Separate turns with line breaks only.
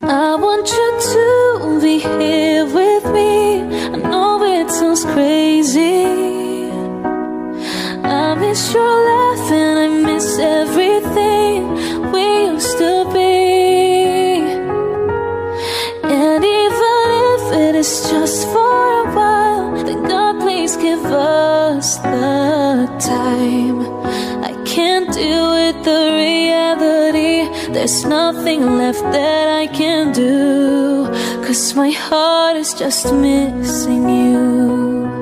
I want you to be here with me. I know it sounds crazy. I miss your laugh and I miss everything we used to be. And even if it is just for a while, then God please give us the time. I can't deal with the reality. There's nothing left that I can do, 'cause my heart is just missing you.